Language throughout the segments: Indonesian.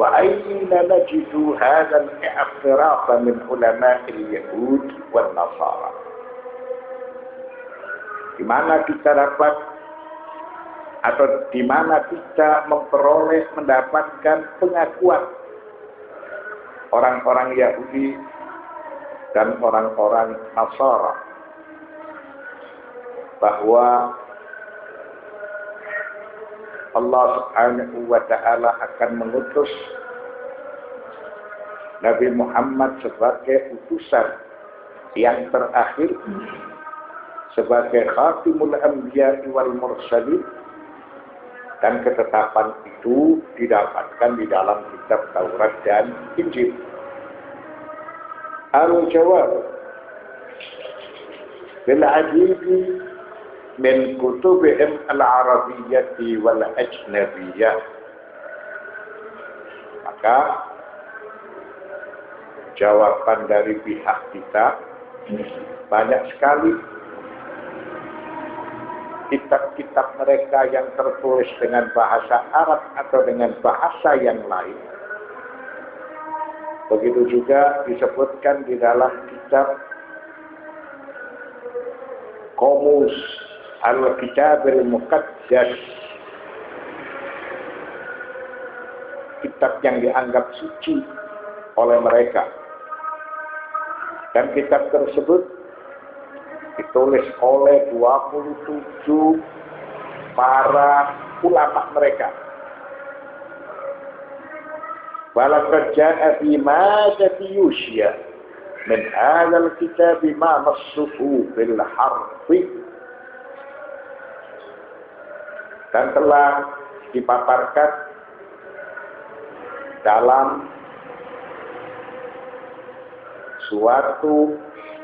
وأين نجد هذا الاعتراف من علماء اليهود والنصارى? Di mana kita dapat atau di mana kita mendapatkan pengakuan orang-orang Yahudi dan orang-orang Nasara bahwa Allah Subhanahu wa ta'ala akan mengutus Nabi Muhammad sebagai utusan yang terakhir, sebagai khatimul anbiya wal mursalin, dan ketetapan itu didapatkan di dalam kitab Taurat dan Injil. Al-jawab bil ajibi min kutubihim al-arabiyyati wal ajnabiyyah. Maka jawaban dari pihak kita, banyak sekali kitab-kitab mereka yang tertulis dengan bahasa Arab atau dengan bahasa yang lain. Begitu juga disebutkan di dalam kitab Qomus Al-Kitab Al-Muqaddas, kitab yang dianggap suci oleh mereka. Dan kitab tersebut ditulis oleh 27 para ulama mereka. Walaqad jaa'a fi madati Yusya min hadzal kitab ma nassuhu bil harfi, dan telah dipaparkan dalam suatu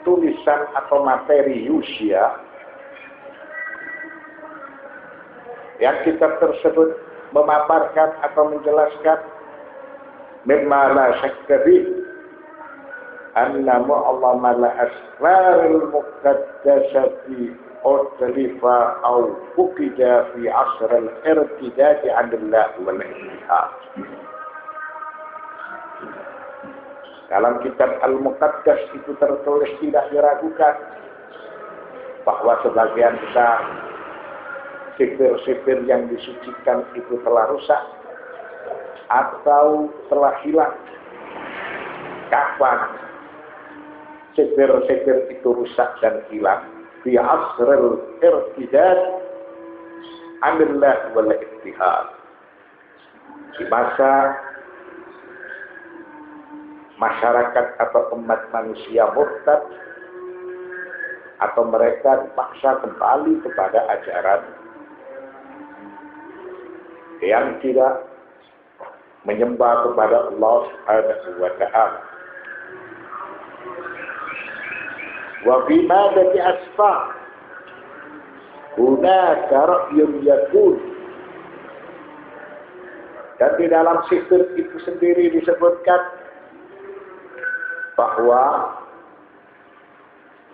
tulisan atau materi Yusya yang kitab tersebut memaparkan atau menjelaskan mimma la syakka bih anna mu'allama al-asraril muqaddasati utlifa aw fuqida fi asr al-irtidad 'an Allah wal ittihad. Dalam kitab Al-Muqaddas itu tertulis tidak diragukan bahwa sebagian besar sifir-sifir yang disucikan itu telah rusak atau telah hilang. Kapan sifir-sifir itu rusak dan hilang? Fi asril irtidad 'an Allah wal ittihad. Di masa masyarakat atau umat manusia murtad atau mereka dipaksa kembali kepada ajaran yang tidak menyembah kepada Allah Subhanahu wa ta'ala. Wa bima dati asfa hunaka ra'yun yakun, dan di dalam sifir itu sendiri disebutkan bahwa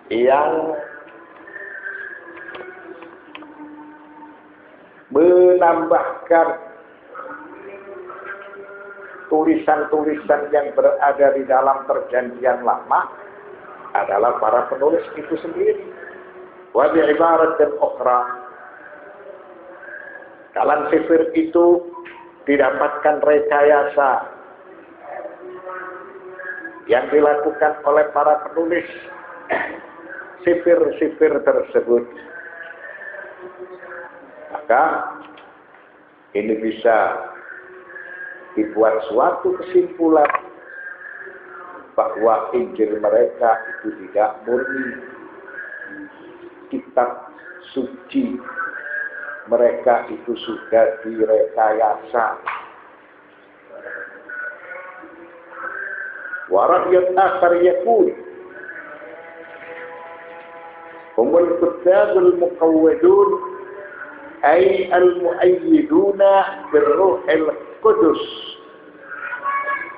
yang menambahkan tulisan-tulisan yang berada di dalam perjanjian lama adalah para penulis itu sendiri. Wa bi ibaratin ukhra, dalam sifir itu didapatkan rekayasa yang dilakukan oleh para penulis sifir-sifir tersebut. Maka ini bisa dibuat suatu kesimpulan bahwa Injil mereka itu tidak murni kitab suci, mereka itu sudah direkayasa. Warahyat akhar yakun humul kutabul muqawwadun ay al-mu'ayyiduna birruhil qudus.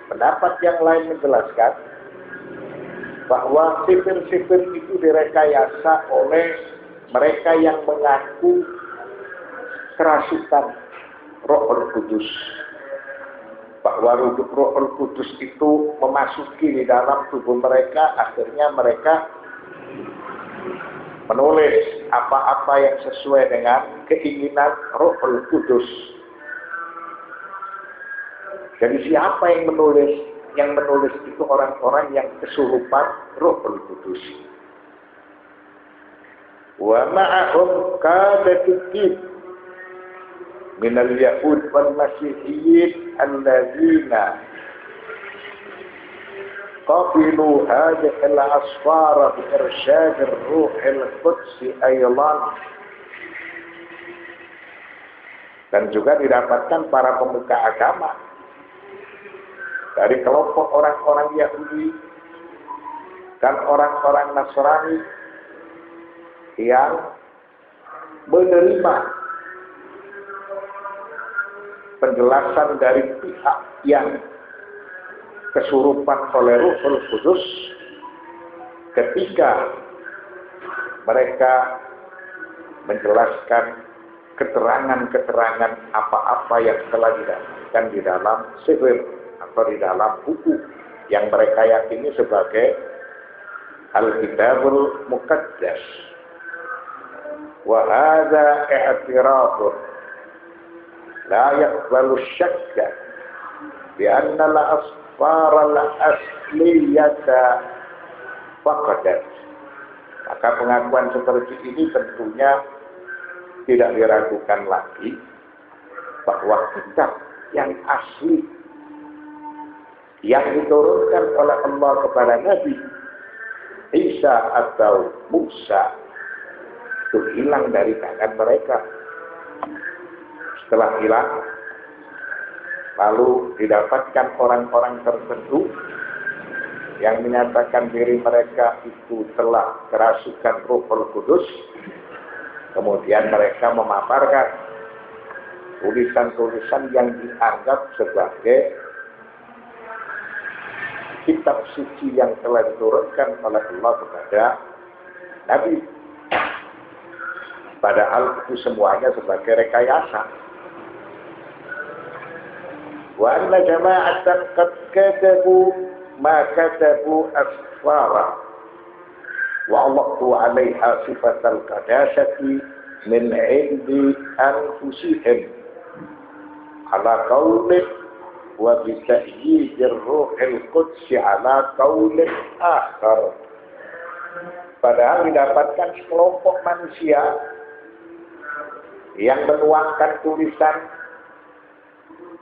Pendapat yang lain menjelaskan bahwa sifir-sifir itu direkayasa oleh mereka yang mengaku kerasukan Rohul Kudus, bahwa Ruhul Kudus itu memasuki di dalam tubuh mereka, akhirnya mereka menulis apa-apa yang sesuai dengan keinginan Ruhul Kudus. Jadi siapa yang menulis? Yang menulis itu orang-orang yang kesurupan Ruhul Kudus. Wa ma'ahum qadatud min al-yahud wal masihiyyin alladzina qabilu hadhihi al-asfar bi irsyad ar-ruh al-quds aylan. Dan juga didapatkan para pemuka agama dari kelompok orang-orang Yahudi dan orang-orang Nasrani yang menerima penjelasan dari pihak yang kesurupan oleh Ruhul Kudus ketika mereka menjelaskan keterangan-keterangan apa-apa yang telah didapatkan di dalam sihir atau di dalam buku yang mereka yakini sebagai Al-Kitabul Muqaddas. Wa hadza i'tirafun la yaqbalu syakka bi anna al-asfar al-asliyata faqadat. Maka pengakuan seperti ini tentunya tidak diragukan lagi bahwa kitab yang asli yang diturunkan oleh Allah kepada Nabi Isa atau Musa itu hilang dari tangan mereka. Setelah hilang, lalu didapatkan orang-orang tertentu yang menyatakan diri mereka itu telah kerasukan Ruhul Kudus. Kemudian mereka memaparkan tulisan-tulisan yang dianggap sebagai kitab suci yang telah diturunkan oleh Allah kepada Nabi. Padahal itu semuanya sebagai rekayasa. Wa anna jama'atan qad katabu ma katabu asfara wa Allahu 'alaiha sifatal qadasati min 'indi anfusihim ala qawli wa bi ta'yid ar-ruhil qudsi ala qawli akhar. Padahal didapatkan sekelompok manusia yang menuangkan tulisan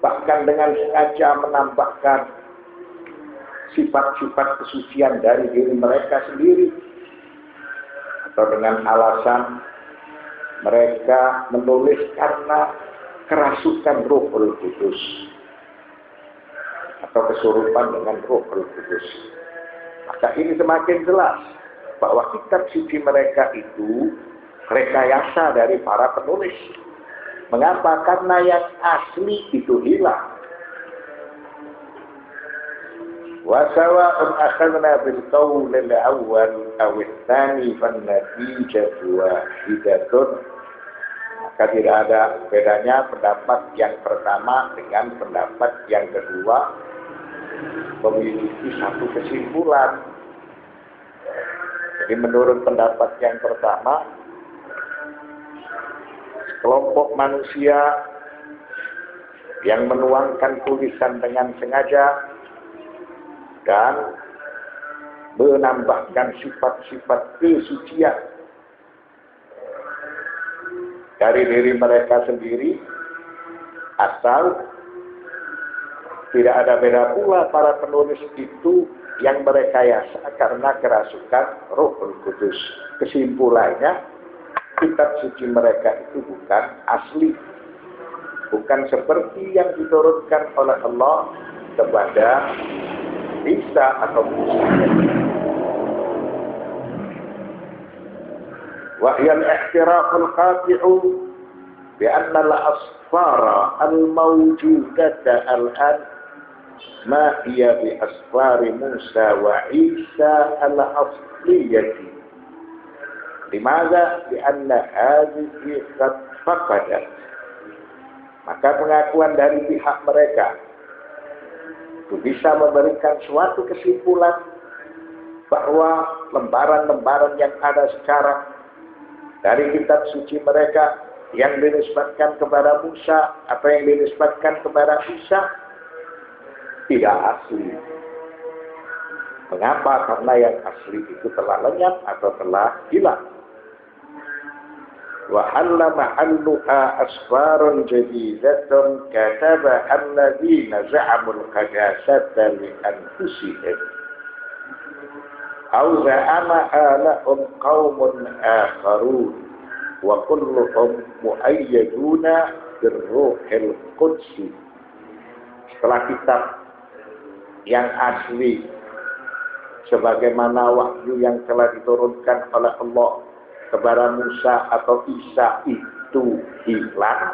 bahkan dengan sengaja menambahkan sifat-sifat kesucian dari diri mereka sendiri, atau dengan alasan mereka menulis karena kerasukan Ruhul Kudus atau kesurupan dengan Ruhul Kudus. Maka ini semakin jelas bahwa kitab suci mereka itu rekayasa dari para penulis. Mengapa? Karena yang asli itu hilang. Wa sawa'un akhadna bil qawl al-awwal aw ats-tsani fan natijatu wahidatun. Maka tidak ada bedanya pendapat yang pertama dengan pendapat yang kedua, memiliki satu kesimpulan. Jadi menurut pendapat yang pertama, kelompok manusia yang menuangkan tulisan dengan sengaja dan menambahkan sifat-sifat kesucian dari diri mereka sendiri, atau tidak ada beda pula para penulis itu yang merekayasa karena kerasukan Ruhul Kudus. Kesimpulannya, kitab suci mereka itu bukan asli, bukan seperti yang diturunkan oleh Allah kepada Isa atau Musa. Wa hiya al-i'tiraf al-qati'u bi anna al-asfara al-mawjudata al-an ma hiya bi asfari Musa wa Isa al-asliyati. Limadha? Lianna hadhihi qad faqadat. Maka pengakuan dari pihak mereka itu bisa memberikan suatu kesimpulan bahwa lembaran-lembaran yang ada sekarang dari kitab suci mereka yang dinisbatkan kepada Musa atau yang dinisbatkan kepada Isa tidak asli. Mengapa? Karena yang asli itu telah lenyap atau telah hilang. Wa halla mahalluha asfarun jadidatun kataba alladzina za'amul qadasata li anfusihim aw za'amaha lahum qaumun akharun wa kulluhum muayyaduna birruhil qudsi. Setelah kitab yang asli sebagaimana wahyu yang telah diturunkan oleh Allah kepada Musa atau Isa itu hilang,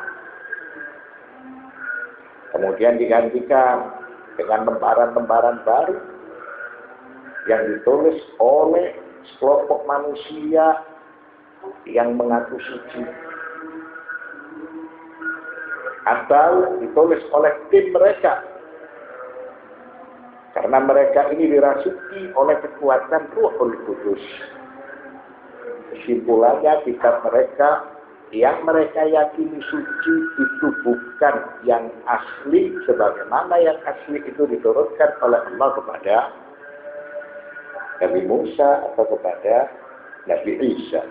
kemudian digantikan dengan lembaran-lembaran baru yang ditulis oleh sekelompok manusia yang mengaku suci atau ditulis oleh tim mereka. Karena mereka ini dirasuki oleh kekuatan Ruhul Kudus. Kesimpulannya kitab mereka yang mereka yakini suci itu bukan yang asli sebagaimana yang asli itu diturunkan oleh Allah kepada Nabi Musa atau kepada Nabi Isa.